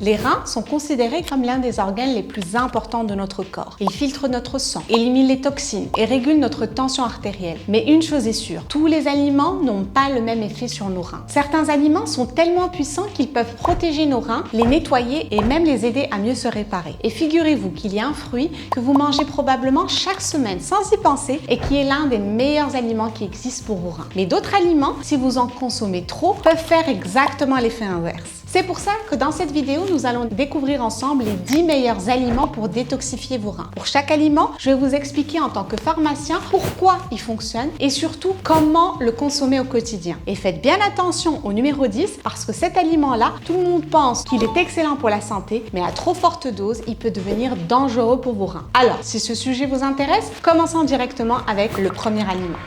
Les reins sont considérés comme l'un des organes les plus importants de notre corps. Ils filtrent notre sang, éliminent les toxines et régulent notre tension artérielle. Mais une chose est sûre, tous les aliments n'ont pas le même effet sur nos reins. Certains aliments sont tellement puissants qu'ils peuvent protéger nos reins, les nettoyer et même les aider à mieux se réparer. Et figurez-vous qu'il y a un fruit que vous mangez probablement chaque semaine sans y penser et qui est l'un des meilleurs aliments qui existent pour vos reins. Mais d'autres aliments, si vous en consommez trop, peuvent faire exactement l'effet inverse. C'est pour ça que dans cette vidéo, nous allons découvrir ensemble les 10 meilleurs aliments pour détoxifier vos reins. Pour chaque aliment, je vais vous expliquer en tant que pharmacien pourquoi il fonctionne et surtout comment le consommer au quotidien. Et faites bien attention au numéro 10 parce que cet aliment-là, tout le monde pense qu'il est excellent pour la santé, mais à trop forte dose, il peut devenir dangereux pour vos reins. Alors, si ce sujet vous intéresse, commençons directement avec le premier aliment.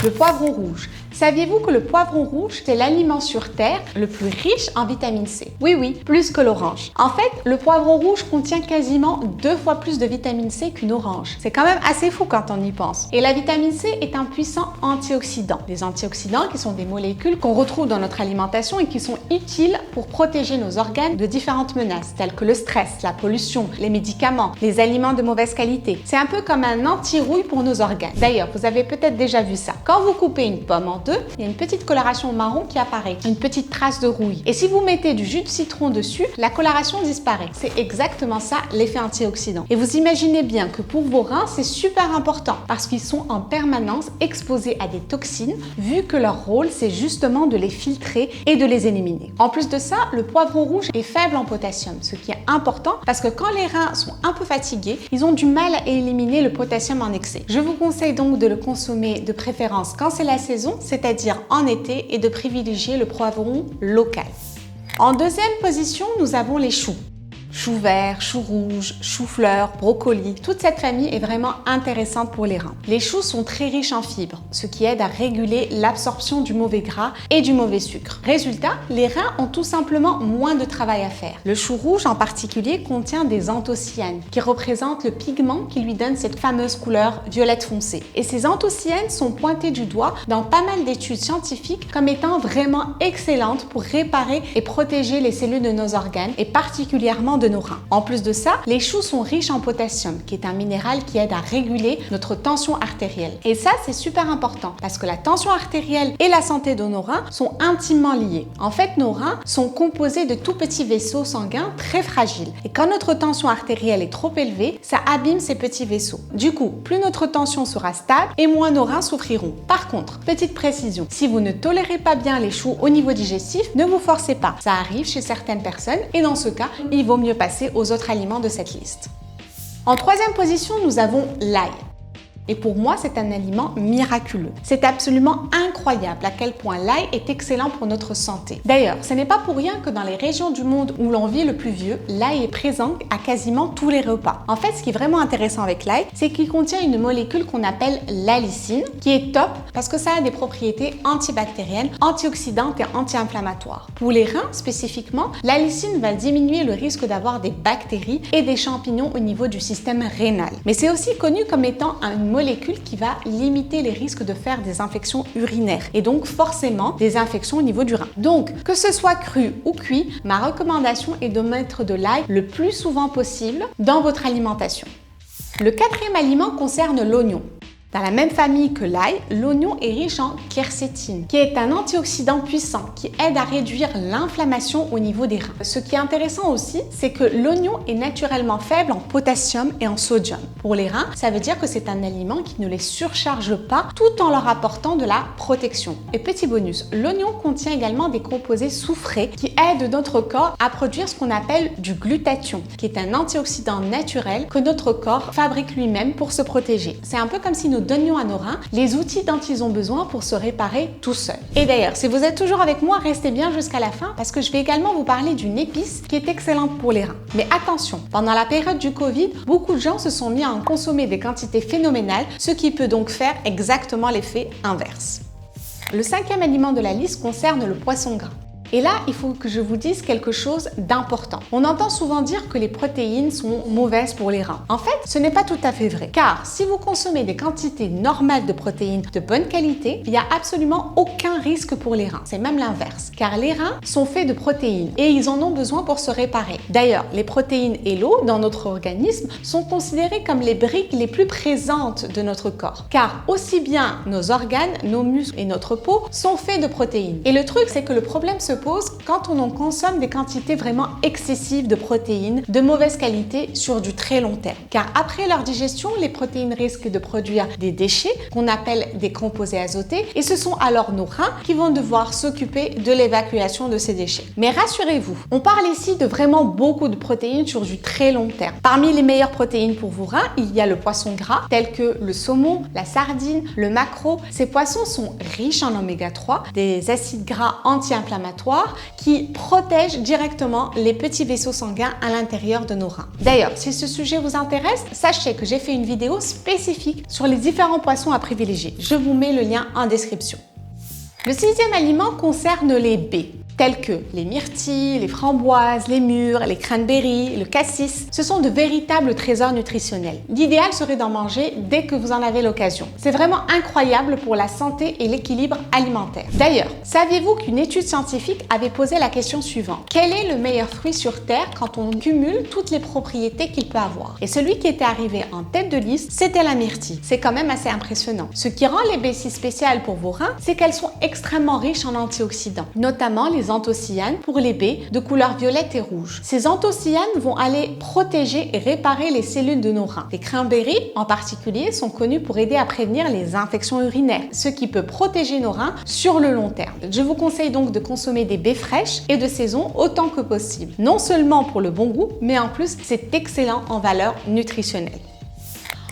Le poivron rouge. Saviez-vous que le poivron rouge, c'est l'aliment sur Terre le plus riche en vitamine C? Oui, plus que l'orange. En fait, le poivron rouge contient quasiment 2 fois plus de vitamine C qu'une orange. C'est quand même assez fou quand on y pense. Et la vitamine C est un puissant antioxydant. Les antioxydants qui sont des molécules qu'on retrouve dans notre alimentation et qui sont utiles pour protéger nos organes de différentes menaces, telles que le stress, la pollution, les médicaments, les aliments de mauvaise qualité. C'est un peu comme un anti-rouille pour nos organes. D'ailleurs, vous avez peut-être déjà vu ça. Quand vous coupez une pomme en deux, il y a une petite coloration marron qui apparaît, une petite trace de rouille. Et si vous mettez du jus de citron dessus, la coloration disparaît. C'est exactement ça l'effet antioxydant. Et vous imaginez bien que pour vos reins, c'est super important parce qu'ils sont en permanence exposés à des toxines, vu que leur rôle, c'est justement de les filtrer et de les éliminer. En plus de ça, le poivron rouge est faible en potassium, ce qui est important parce que quand les reins sont un peu fatigués, ils ont du mal à éliminer le potassium en excès. Je vous conseille donc de le consommer de préférence quand c'est la saison, c'est-à-dire en été, et de privilégier le poivron local. En deuxième position, nous avons les choux. Choux verts, choux rouges, choux fleurs, brocolis, toute cette famille est vraiment intéressante pour les reins. Les choux sont très riches en fibres, ce qui aide à réguler l'absorption du mauvais gras et du mauvais sucre. Résultat, les reins ont tout simplement moins de travail à faire. Le chou rouge en particulier contient des anthocyanes, qui représentent le pigment qui lui donne cette fameuse couleur violette foncé. Et ces anthocyanes sont pointés du doigt dans pas mal d'études scientifiques comme étant vraiment excellentes pour réparer et protéger les cellules de nos organes et particulièrement de nos reins. En plus de ça, les choux sont riches en potassium, qui est un minéral qui aide à réguler notre tension artérielle. Et ça, c'est super important parce que la tension artérielle et la santé de nos reins sont intimement liées. En fait, nos reins sont composés de tout petits vaisseaux sanguins très fragiles. Et quand notre tension artérielle est trop élevée, ça abîme ces petits vaisseaux. Du coup, plus notre tension sera stable et moins nos reins souffriront. Par contre, petite précision, si vous ne tolérez pas bien les choux au niveau digestif, ne vous forcez pas. Ça arrive chez certaines personnes et dans ce cas, il vaut mieux passer aux autres aliments de cette liste. En troisième position, nous avons l'ail. Et pour moi, c'est un aliment miraculeux. C'est absolument incroyable à quel point l'ail est excellent pour notre santé. D'ailleurs, ce n'est pas pour rien que dans les régions du monde où l'on vit le plus vieux, l'ail est présent à quasiment tous les repas. En fait, ce qui est vraiment intéressant avec l'ail, c'est qu'il contient une molécule qu'on appelle l'allicine, qui est top parce que ça a des propriétés antibactériennes, antioxydantes et anti-inflammatoires. Pour les reins spécifiquement, l'allicine va diminuer le risque d'avoir des bactéries et des champignons au niveau du système rénal. Mais c'est aussi connu comme étant une molécule qui va limiter les risques de faire des infections urinaires et donc forcément des infections au niveau du rein. Donc, que ce soit cru ou cuit, ma recommandation est de mettre de l'ail le plus souvent possible dans votre alimentation. Le quatrième aliment concerne l'oignon. Dans la même famille que l'ail, l'oignon est riche en quercétine, qui est un antioxydant puissant qui aide à réduire l'inflammation au niveau des reins. Ce qui est intéressant aussi, c'est que l'oignon est naturellement faible en potassium et en sodium. Pour les reins, ça veut dire que c'est un aliment qui ne les surcharge pas tout en leur apportant de la protection. Et petit bonus, l'oignon contient également des composés soufrés qui aident notre corps à produire ce qu'on appelle du glutathion, qui est un antioxydant naturel que notre corps fabrique lui-même pour se protéger. C'est un peu comme si nous donnions à nos reins les outils dont ils ont besoin pour se réparer tout seuls. Et d'ailleurs, si vous êtes toujours avec moi, restez bien jusqu'à la fin parce que je vais également vous parler d'une épice qui est excellente pour les reins. Mais attention, pendant la période du Covid, beaucoup de gens se sont mis à en consommer des quantités phénoménales, ce qui peut donc faire exactement l'effet inverse. Le cinquième aliment de la liste concerne le poisson gras. Et là, il faut que je vous dise quelque chose d'important. On entend souvent dire que les protéines sont mauvaises pour les reins. En fait, ce n'est pas tout à fait vrai. Car si vous consommez des quantités normales de protéines de bonne qualité, il n'y a absolument aucun risque pour les reins. C'est même l'inverse. Car les reins sont faits de protéines et ils en ont besoin pour se réparer. D'ailleurs, les protéines et l'eau dans notre organisme sont considérées comme les briques les plus présentes de notre corps. Car aussi bien nos organes, nos muscles et notre peau sont faits de protéines. Et le truc, c'est que le problème se pose quand on en consomme des quantités vraiment excessives de protéines de mauvaise qualité sur du très long terme. Car après leur digestion, les protéines risquent de produire des déchets qu'on appelle des composés azotés et ce sont alors nos reins qui vont devoir s'occuper de l'évacuation de ces déchets. Mais rassurez-vous, on parle ici de vraiment beaucoup de protéines sur du très long terme. Parmi les meilleures protéines pour vos reins, il y a le poisson gras tel que le saumon, la sardine, le maquereau. Ces poissons sont riches en oméga 3, des acides gras anti-inflammatoires qui protègent directement les petits vaisseaux sanguins à l'intérieur de nos reins. D'ailleurs, si ce sujet vous intéresse, sachez que j'ai fait une vidéo spécifique sur les différents poissons à privilégier. Je vous mets le lien en description. Le 6e aliment concerne les baies, tels que les myrtilles, les framboises, les mûres, les cranberries, le cassis. Ce sont de véritables trésors nutritionnels. L'idéal serait d'en manger dès que vous en avez l'occasion. C'est vraiment incroyable pour la santé et l'équilibre alimentaire. D'ailleurs, saviez-vous qu'une étude scientifique avait posé la question suivante? Quel est le meilleur fruit sur Terre quand on cumule toutes les propriétés qu'il peut avoir? Et celui qui était arrivé en tête de liste, c'était la myrtille. C'est quand même assez impressionnant. Ce qui rend les baies si spéciales pour vos reins, c'est qu'elles sont extrêmement riches en antioxydants, notamment les anthocyanes pour les baies de couleur violette et rouge. Ces anthocyanes vont aller protéger et réparer les cellules de nos reins. Les cranberries, en particulier, sont connus pour aider à prévenir les infections urinaires, ce qui peut protéger nos reins sur le long terme. Je vous conseille donc de consommer des baies fraîches et de saison autant que possible. Non seulement pour le bon goût, mais en plus, c'est excellent en valeur nutritionnelle.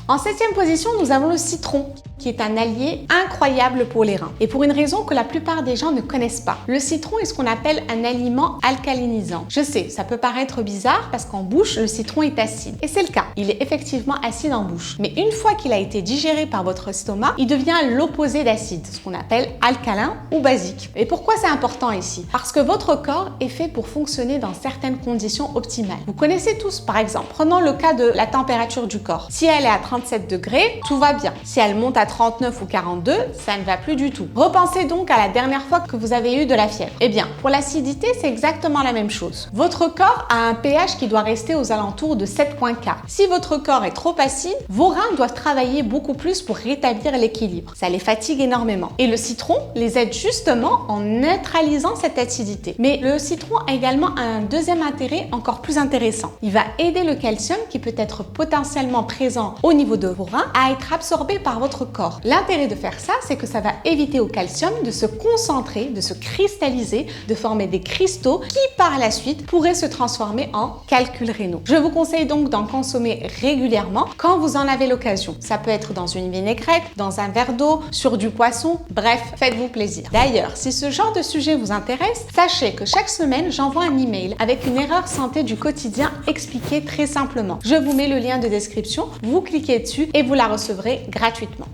En 7e position, nous avons le citron, qui est un allié incroyable pour les reins. Et pour une raison que la plupart des gens ne connaissent pas. Le citron est ce qu'on appelle un aliment alcalinisant. Je sais, ça peut paraître bizarre parce qu'en bouche, le citron est acide. Et c'est le cas. Il est effectivement acide en bouche. Mais une fois qu'il a été digéré par votre estomac, il devient l'opposé d'acide, ce qu'on appelle alcalin ou basique. Et pourquoi c'est important ici? Parce que votre corps est fait pour fonctionner dans certaines conditions optimales. Vous connaissez tous, par exemple, prenons le cas de la température du corps. Si elle est à 37 degrés, tout va bien. Si elle monte à 39 ou 42, ça ne va plus du tout. Repensez donc à la dernière fois que vous avez eu de la fièvre. Eh bien, pour l'acidité, c'est exactement la même chose. Votre corps a un pH qui doit rester aux alentours de 7,4. Si votre corps est trop acide, vos reins doivent travailler beaucoup plus pour rétablir l'équilibre. Ça les fatigue énormément. Et le citron les aide justement en neutralisant cette acidité. Mais le citron a également un deuxième intérêt encore plus intéressant. Il va aider le calcium qui peut être potentiellement présent au niveau de vos reins à être absorbé par votre corps. L'intérêt de faire ça, c'est que ça va éviter au calcium de se concentrer, de se cristalliser, de former des cristaux qui par la suite pourraient se transformer en calculs rénaux. Je vous conseille donc d'en consommer régulièrement quand vous en avez l'occasion. Ça peut être dans une vinaigrette, dans un verre d'eau, sur du poisson, bref, faites-vous plaisir. D'ailleurs, si ce genre de sujet vous intéresse, sachez que chaque semaine, j'envoie un email avec une erreur santé du quotidien expliquée très simplement. Je vous mets le lien de description, vous cliquez dessus et vous la recevrez gratuitement.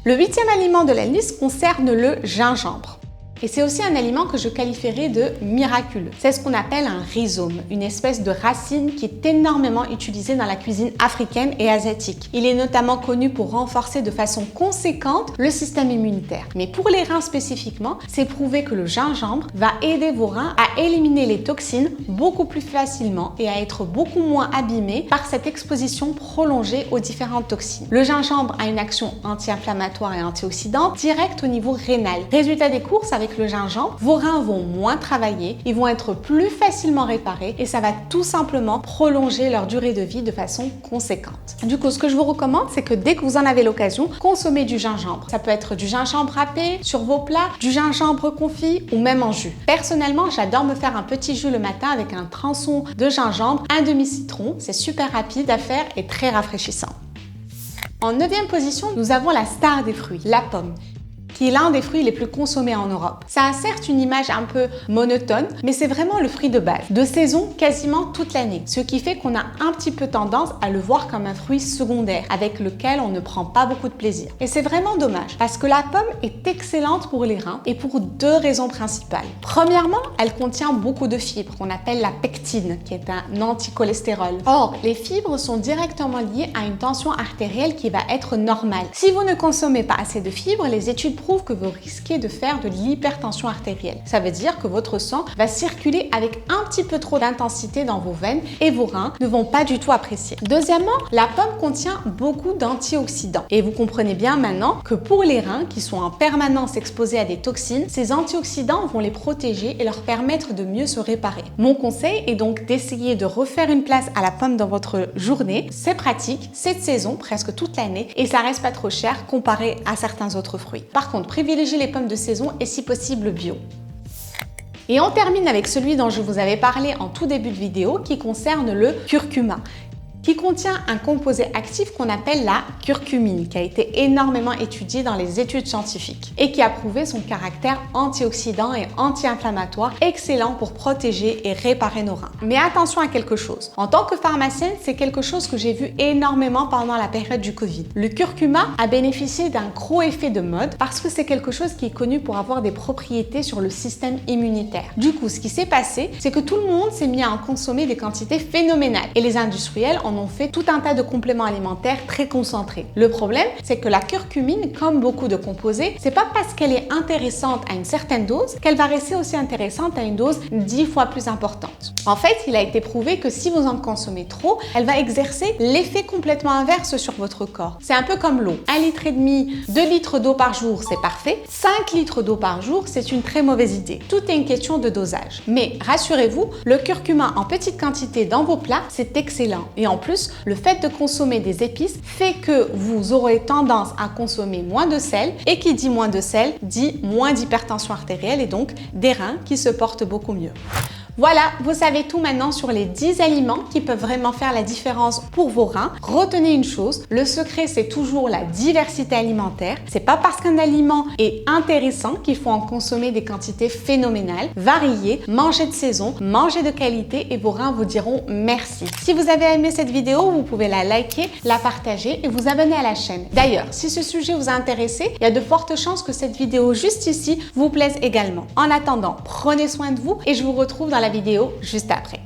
Le 8e aliment de la liste concerne le gingembre. Et c'est aussi un aliment que je qualifierais de miraculeux. C'est ce qu'on appelle un rhizome, une espèce de racine qui est énormément utilisée dans la cuisine africaine et asiatique. Il est notamment connu pour renforcer de façon conséquente le système immunitaire. Mais pour les reins spécifiquement, c'est prouvé que le gingembre va aider vos reins à éliminer les toxines beaucoup plus facilement et à être beaucoup moins abîmés par cette exposition prolongée aux différentes toxines. Le gingembre a une action anti-inflammatoire et antioxydante directe au niveau rénal. Résultat des courses, avec le gingembre, vos reins vont moins travailler, ils vont être plus facilement réparés et ça va tout simplement prolonger leur durée de vie de façon conséquente. Du coup, ce que je vous recommande, c'est que dès que vous en avez l'occasion, consommez du gingembre. Ça peut être du gingembre râpé sur vos plats, du gingembre confit ou même en jus. Personnellement, j'adore me faire un petit jus le matin avec un tronçon de gingembre, un demi-citron. C'est super rapide à faire et très rafraîchissant. En 9e position, nous avons la star des fruits, la pomme. qui est l'un des fruits les plus consommés en Europe. Ça a certes une image un peu monotone, mais c'est vraiment le fruit de base, de saison quasiment toute l'année, ce qui fait qu'on a un petit peu tendance à le voir comme un fruit secondaire avec lequel on ne prend pas beaucoup de plaisir. Et c'est vraiment dommage parce que la pomme est excellente pour les reins et pour deux raisons principales. Premièrement, elle contient beaucoup de fibres qu'on appelle la pectine, qui est un anticholestérol. Or, les fibres sont directement liées à une tension artérielle qui va être normale. Si vous ne consommez pas assez de fibres, les études prouvent que vous risquez de faire de l'hypertension artérielle. Ça veut dire que votre sang va circuler avec un petit peu trop d'intensité dans vos veines et vos reins ne vont pas du tout apprécier. Deuxièmement, la pomme contient beaucoup d'antioxydants. Et vous comprenez bien maintenant que pour les reins qui sont en permanence exposés à des toxines, ces antioxydants vont les protéger et leur permettre de mieux se réparer. Mon conseil est donc d'essayer de refaire une place à la pomme dans votre journée. C'est pratique, c'est de saison presque toute l'année et ça reste pas trop cher comparé à certains autres fruits. Par contre, privilégiez les pommes de saison et si possible bio. Et on termine avec celui dont je vous avais parlé en tout début de vidéo qui concerne le curcuma, qui contient un composé actif qu'on appelle la curcumine, qui a été énormément étudié dans les études scientifiques et qui a prouvé son caractère antioxydant et anti-inflammatoire excellent pour protéger et réparer nos reins. Mais attention à quelque chose. En tant que pharmacienne, c'est quelque chose que j'ai vu énormément pendant la période du Covid. Le curcuma a bénéficié d'un gros effet de mode parce que c'est quelque chose qui est connu pour avoir des propriétés sur le système immunitaire. Du coup, ce qui s'est passé, c'est que tout le monde s'est mis à en consommer des quantités phénoménales et les industriels ont fait tout un tas de compléments alimentaires très concentrés. Le problème, c'est que la curcumine, comme beaucoup de composés, c'est pas parce qu'elle est intéressante à une certaine dose qu'elle va rester aussi intéressante à une dose 10 fois plus importante. En fait, il a été prouvé que si vous en consommez trop, elle va exercer l'effet complètement inverse sur votre corps. C'est un peu comme l'eau. 1,5 litre, 2 litres d'eau par jour, c'est parfait. 5 litres d'eau par jour, c'est une très mauvaise idée. Tout est une question de dosage. Mais rassurez-vous, le curcuma en petite quantité dans vos plats, c'est excellent. Et en plus, le fait de consommer des épices fait que vous aurez tendance à consommer moins de sel et qui dit moins de sel dit moins d'hypertension artérielle et donc des reins qui se portent beaucoup mieux. Voilà, vous savez tout maintenant sur les 10 aliments qui peuvent vraiment faire la différence pour vos reins. Retenez une chose, le secret c'est toujours la diversité alimentaire. C'est pas parce qu'un aliment est intéressant qu'il faut en consommer des quantités phénoménales. Variez, mangez de saison, mangez de qualité et vos reins vous diront merci. Si vous avez aimé cette vidéo, vous pouvez la liker, la partager et vous abonner à la chaîne. D'ailleurs, si ce sujet vous a intéressé, il y a de fortes chances que cette vidéo juste ici vous plaise également. En attendant, prenez soin de vous et je vous retrouve dans la vidéo juste après.